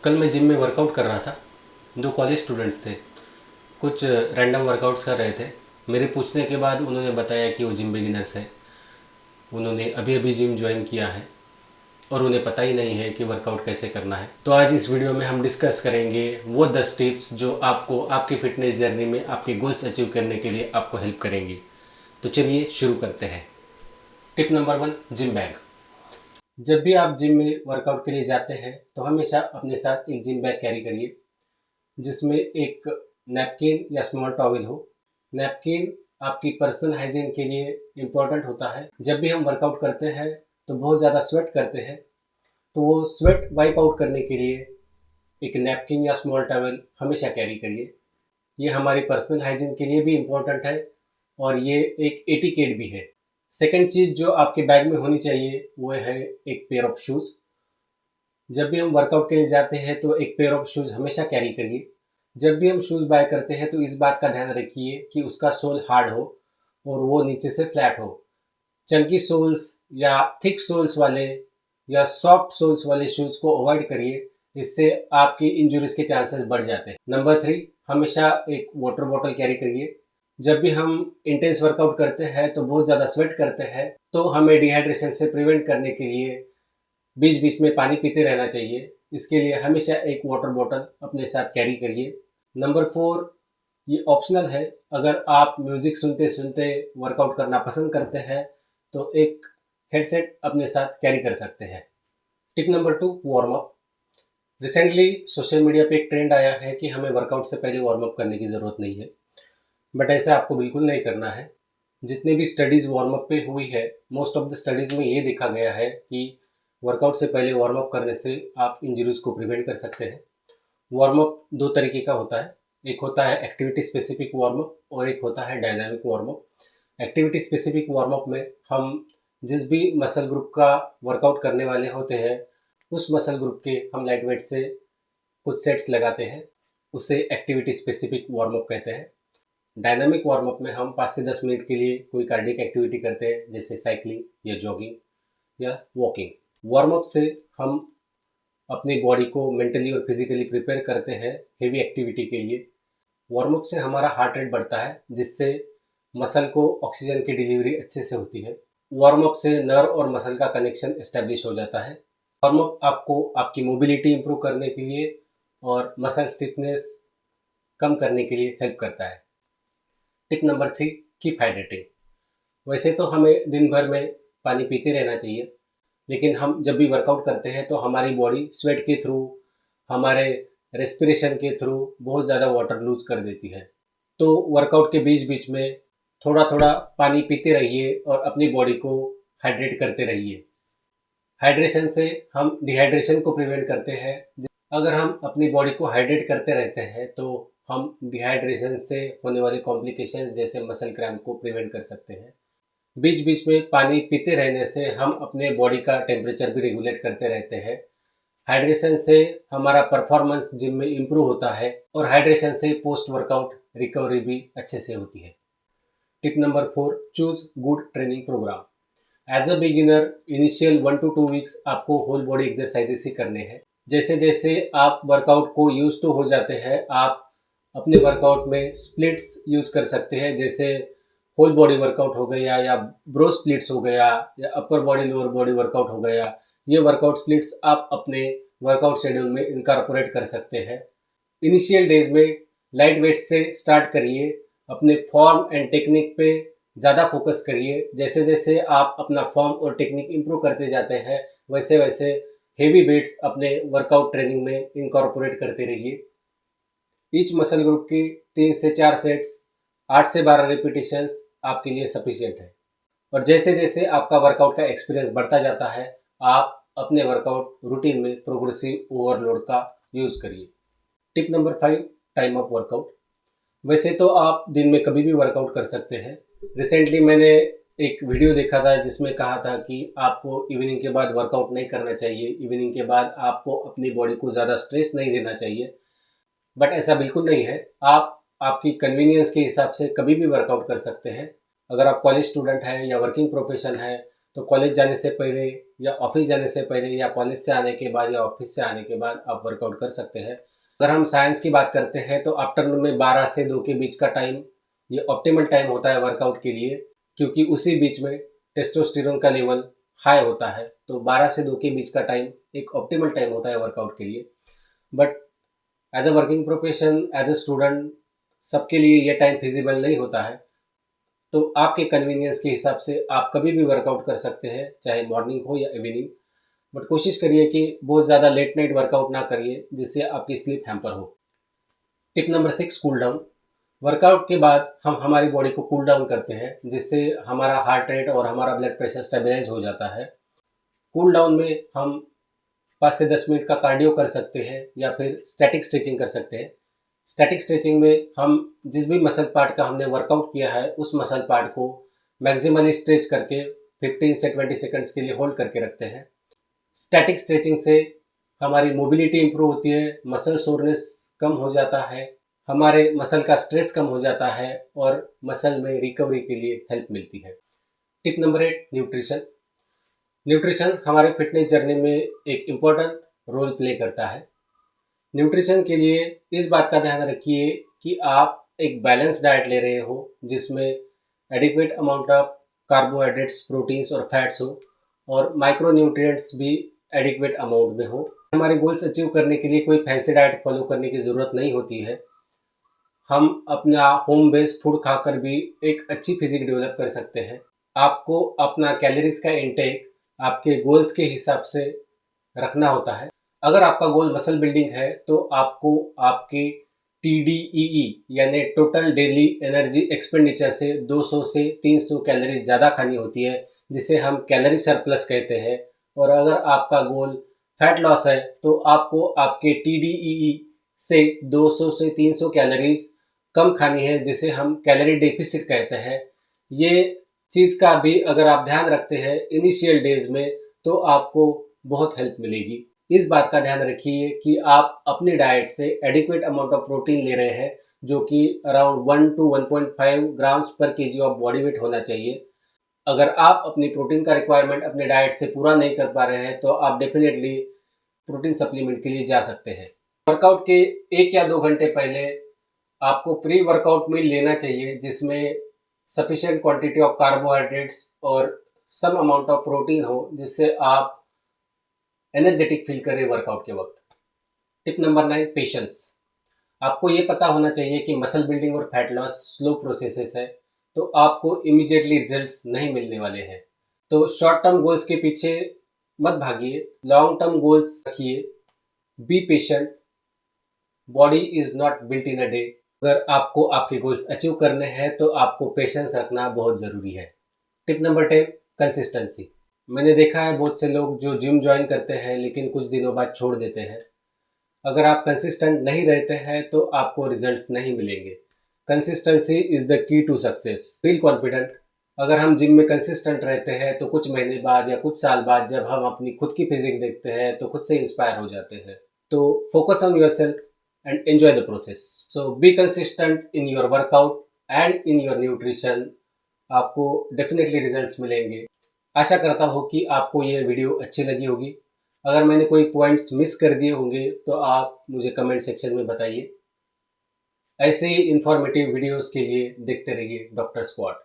कल मैं जिम में वर्कआउट कर रहा था। जो कॉलेज स्टूडेंट्स थे कुछ रैंडम वर्कआउट्स कर रहे थे। मेरे पूछने के बाद उन्होंने बताया कि वो जिम बिगिनर्स हैं, उन्होंने अभी अभी जिम ज्वाइन किया है और उन्हें पता ही नहीं है कि वर्कआउट कैसे करना है। तो आज इस वीडियो में हम डिस्कस करेंगे वो 10 टिप्स जो आपको आपकी फ़िटनेस जर्नी में आपके गोल्स अचीव करने के लिए आपको हेल्प करेंगी। तो चलिए शुरू करते हैं। Tip number 1, gym bag. जब भी आप जिम में वर्कआउट के लिए जाते हैं तो हमेशा अपने साथ एक जिम बैग कैरी करिए, जिसमें एक नैपकिन या स्मॉल टॉवल हो। नैपकिन आपकी पर्सनल हाइजीन के लिए इम्पॉर्टेंट होता है। जब भी हम वर्कआउट करते हैं तो बहुत ज़्यादा स्वेट करते हैं, तो वो स्वेट वाइप आउट करने के लिए एक नैपकिन या स्मॉल टॉवल हमेशा कैरी करिए। ये हमारी पर्सनल हाइजीन के लिए भी इम्पॉर्टेंट है और ये एक एटिकेट भी है। सेकंड चीज़ जो आपके बैग में होनी चाहिए वो है एक पेयर ऑफ शूज़। जब भी हम वर्कआउट के लिए जाते हैं तो एक पेयर ऑफ शूज़ हमेशा कैरी करिए। जब भी हम शूज़ बाय करते हैं तो इस बात का ध्यान रखिए कि उसका सोल हार्ड हो और वो नीचे से फ्लैट हो। चंकी सोल्स या थिक सोल्स वाले या सॉफ्ट सोल्स वाले शूज़ को अवॉइड करिए, इससे आपकी इंजरीज के चांसेस बढ़ जाते हैं। नंबर 3, हमेशा एक वाटर बॉटल कैरी करिए। जब भी हम इंटेंस वर्कआउट करते हैं तो बहुत ज़्यादा स्वेट करते हैं, तो हमें डिहाइड्रेशन से प्रिवेंट करने के लिए बीच बीच में पानी पीते रहना चाहिए। इसके लिए हमेशा एक वाटर बॉटल अपने साथ कैरी करिए। नंबर 4, ये ऑप्शनल है। अगर आप म्यूज़िक सुनते सुनते वर्कआउट करना पसंद करते हैं तो एक हेडसेट अपने साथ कैरी कर सकते हैं। Tip number 2, warm up. Recently social media पे एक ट्रेंड आया है कि हमें वर्कआउट से पहले वार्म अप करने की ज़रूरत नहीं है, बट ऐसा आपको बिल्कुल नहीं करना है। जितनी भी स्टडीज़ वार्म अप पे हुई है, मोस्ट ऑफ द स्टडीज़ में ये देखा गया है कि वर्कआउट से पहले वार्म अप करने से आप इंजरीज को प्रिवेंट कर सकते हैं। वार्म अप दो तरीके का होता है, एक होता है एक्टिविटी स्पेसिफिक वार्म अप और एक होता है dynamic warm up. Activity specific warm up में हम जिस भी मसल ग्रुप का वर्कआउट करने वाले होते हैं, उस मसल ग्रुप के हम लाइट वेट से कुछ सेट्स लगाते हैं, उसे एक्टिविटी स्पेसिफिक वार्म अप कहते हैं। डायनामिक वार्म अप में हम 5 से 10 मिनट के लिए कोई कार्डियक एक्टिविटी करते हैं, जैसे साइकिलिंग या जॉगिंग या वॉकिंग। वार्म अप से हम अपनी बॉडी को मेंटली और फिजिकली प्रिपेयर करते हैं हेवी एक्टिविटी के लिए। वार्म अप से हमारा हार्ट रेट बढ़ता है, जिससे मसल को ऑक्सीजन की डिलीवरी अच्छे से होती है। वार्म अप से नर्व और मसल का कनेक्शन एस्टेब्लिश हो जाता है। वार्म अप आपको आपकी मोबिलिटी इंप्रूव करने के लिए और मसल स्टिफनेस कम करने के लिए हेल्प करता है। Tip number 3, keep hydrating. वैसे तो हमें दिन भर में पानी पीते रहना चाहिए, लेकिन हम जब भी वर्कआउट करते हैं तो हमारी बॉडी स्वेट के थ्रू, हमारे रेस्पिरेशन के थ्रू बहुत ज़्यादा वाटर लूज कर देती है। तो वर्कआउट के बीच बीच में थोड़ा थोड़ा पानी पीते रहिए और अपनी बॉडी को हाइड्रेट करते रहिए। हाइड्रेशन से हम डिहाइड्रेशन को प्रिवेंट करते हैं। अगर हम अपनी बॉडी को हाइड्रेट करते रहते हैं तो हम डिहाइड्रेशन से होने वाली कॉम्प्लिकेशंस जैसे मसल क्रैम्प को प्रिवेंट कर सकते हैं। बीच बीच में पानी पीते रहने से हम अपने बॉडी का टेम्परेचर भी रेगुलेट करते रहते हैं। हाइड्रेशन से हमारा परफॉर्मेंस जिम में इम्प्रूव होता है और हाइड्रेशन से पोस्ट वर्कआउट रिकवरी भी अच्छे से होती है। Tip number 4, choose good training programme. As a beginner initial 1 to 2 weeks आपको होल बॉडी एक्सरसाइजेस ही करने हैं। जैसे जैसे आप वर्कआउट को यूज टू हो जाते हैं, आप अपने वर्कआउट में स्प्लिट्स यूज कर सकते हैं, जैसे होल बॉडी वर्कआउट हो गया या ब्रो स्प्लिट्स हो गया या upper body lower body workout हो गया। ये वर्कआउट स्प्लिट्स आप अपने वर्कआउट शेड्यूल में इनकॉर्पोरेट कर सकते हैं। इनिशियल डेज में लाइट वेट से स्टार्ट करिए, अपने फॉर्म एंड टेक्निक पे ज़्यादा फोकस करिए। जैसे जैसे आप अपना फॉर्म और टेक्निक इम्प्रूव करते जाते हैं, वैसे वैसे हेवी वेट्स अपने वर्कआउट ट्रेनिंग में इनकॉर्पोरेट करते रहिए। ईच मसल ग्रुप की 3 से 4 सेट्स, 8 से 12 रिपीटेशंस आपके लिए सफिशिएंट है। और जैसे जैसे आपका वर्कआउट का एक्सपीरियंस बढ़ता जाता है, आप अपने वर्कआउट रूटीन में प्रोग्रेसिव ओवरलोड का यूज़ करिए। Tip number 5, time of workout. वैसे तो आप दिन में कभी भी वर्कआउट कर सकते हैं। रिसेंटली मैंने एक वीडियो देखा था जिसमें कहा था कि आपको इवनिंग के बाद वर्कआउट नहीं करना चाहिए, इवनिंग के बाद आपको अपनी बॉडी को ज़्यादा स्ट्रेस नहीं देना चाहिए। बट ऐसा बिल्कुल नहीं है। आप आपकी कन्वीनियंस के हिसाब से कभी भी वर्कआउट कर सकते हैं। अगर आप कॉलेज स्टूडेंट हैं या वर्किंग प्रोफेशन है तो कॉलेज जाने से पहले या ऑफिस जाने से पहले या कॉलेज से आने के बाद या ऑफिस से आने के बाद आप वर्कआउट कर सकते हैं। अगर हम साइंस की बात करते हैं तो आफ्टरनून में 12 से 2 के बीच का टाइम ये ऑप्टिमल टाइम होता है वर्कआउट के लिए, क्योंकि उसी बीच में टेस्टोस्टेरोन का लेवल हाई होता है। तो 12 से 2 के बीच का टाइम एक ऑप्टिमल टाइम होता है वर्कआउट के लिए। But as a working profession, as a student, सबके लिए ये टाइम फिजिबल नहीं होता है। तो आपके कन्वीनियंस के हिसाब से आप कभी भी वर्कआउट कर सकते हैं, चाहे मॉर्निंग हो या इवनिंग। बट कोशिश करिए कि बहुत ज़्यादा लेट नाइट वर्कआउट ना करिए जिससे आपकी स्लीप हैम्पर हो। Tip number 6, cool down. Workout के बाद हम हमारी बॉडी को कूल डाउन करते हैं जिससे हमारा हार्ट रेट और हमारा ब्लड प्रेशर स्टेबलाइज हो जाता है। कूल डाउन में हम 5 से 10 मिनट का कार्डियो कर सकते हैं या फिर स्टैटिक स्ट्रेचिंग कर सकते हैं। स्टैटिक स्ट्रेचिंग में हम जिस भी मसल पार्ट का हमने वर्कआउट किया है उस मसल पार्ट को मैक्सिमली स्ट्रेच करके 15 से 20 सेकंड्स के लिए होल्ड करके रखते हैं। स्टैटिक स्ट्रेचिंग से हमारी मोबिलिटी इंप्रूव होती है, मसल सोरनेस कम हो जाता है, हमारे मसल का स्ट्रेस कम हो जाता है और मसल में रिकवरी के लिए हेल्प मिलती है। Tip number 8, nutrition. न्यूट्रिशन हमारे फिटनेस जर्नी में एक इम्पॉर्टेंट रोल प्ले करता है। न्यूट्रिशन के लिए इस बात का ध्यान रखिए कि आप एक बैलेंस डाइट ले रहे हो जिसमें adequate amount of carbohydrates, proteins और फैट्स हो और माइक्रो न्यूट्रिएंट्स भी एडिक्वेट अमाउंट में हो। हमारे गोल्स अचीव करने के लिए कोई फैंसी डाइट फॉलो करने की ज़रूरत नहीं होती है। हम अपना होम बेस्ड फूड खाकर भी एक अच्छी फिजिक डेवलप कर सकते हैं। आपको अपना कैलोरीज का इंटेक आपके गोल्स के हिसाब से रखना होता है। अगर आपका गोल मसल बिल्डिंग है तो आपको आपके TDEE यानी टोटल डेली एनर्जी एक्सपेंडिचर से 200 से 300 कैलोरी ज़्यादा खानी होती है, जिसे हम कैलोरी सरप्लस कहते हैं। और अगर आपका गोल फैट लॉस है तो आपको आपके TDEE से 200 से 300 कैलोरीज कम खानी है, जिसे हम कैलोरी डेफिसिट कहते हैं। ये चीज़ का भी अगर आप ध्यान रखते हैं इनिशियल डेज में तो आपको बहुत हेल्प मिलेगी। इस बात का ध्यान रखिए कि आप अपनी डाइट से एडिक्वेट अमाउंट ऑफ प्रोटीन ले रहे हैं, जो कि अराउंड 1 to 1.5 ग्राम्स पर केजी ऑफ बॉडी वेट होना चाहिए। अगर आप अपनी प्रोटीन का रिक्वायरमेंट अपने डाइट से पूरा नहीं कर पा रहे हैं तो आप डेफिनेटली प्रोटीन सप्लीमेंट के लिए जा सकते हैं। वर्कआउट के 1 या 2 घंटे पहले आपको प्री वर्कआउट मील लेना चाहिए जिसमें सफिशिएंट क्वांटिटी ऑफ कार्बोहाइड्रेट्स और सम अमाउंट ऑफ प्रोटीन हो, जिससे आप एनर्जेटिक फील करें वर्कआउट के वक्त। Tip number 9, patience. आपको ये पता होना चाहिए कि मसल बिल्डिंग और फैट लॉस स्लो प्रोसेसेस है, तो आपको इमीडिएटली रिजल्ट्स नहीं मिलने वाले हैं। तो शॉर्ट टर्म गोल्स के पीछे मत भागिए, लॉन्ग टर्म गोल्स रखिए। Be patient, body is not built in a day. अगर आपको आपके गोल्स अचीव करने हैं तो आपको पेशेंस रखना बहुत ज़रूरी है। Tip number 10, consistency. मैंने देखा है बहुत से लोग जो जिम ज्वाइन करते हैं लेकिन कुछ दिनों बाद छोड़ देते हैं। अगर आप कंसिस्टेंट नहीं रहते हैं तो आपको रिजल्ट्स नहीं मिलेंगे। Consistency is the key to success. Feel confident. अगर हम जिम में कंसिस्टेंट रहते हैं तो कुछ महीने बाद या कुछ साल बाद जब हम अपनी खुद की फिजिक देखते हैं तो खुद से इंस्पायर हो जाते हैं। तो focus on yourself and enjoy the process. So be consistent in your workout and in your nutrition. आपको डेफिनेटली रिजल्ट्स मिलेंगे। आशा करता हूँ कि आपको ये वीडियो अच्छी लगी होगी। अगर मैंने कोई पॉइंट्स मिस कर दिए होंगे तो आप मुझे कमेंट सेक्शन में बताइए। ऐसे ही इंफॉर्मेटिव वीडियोस के लिए देखते रहिए डॉक्टर स्क्वाड।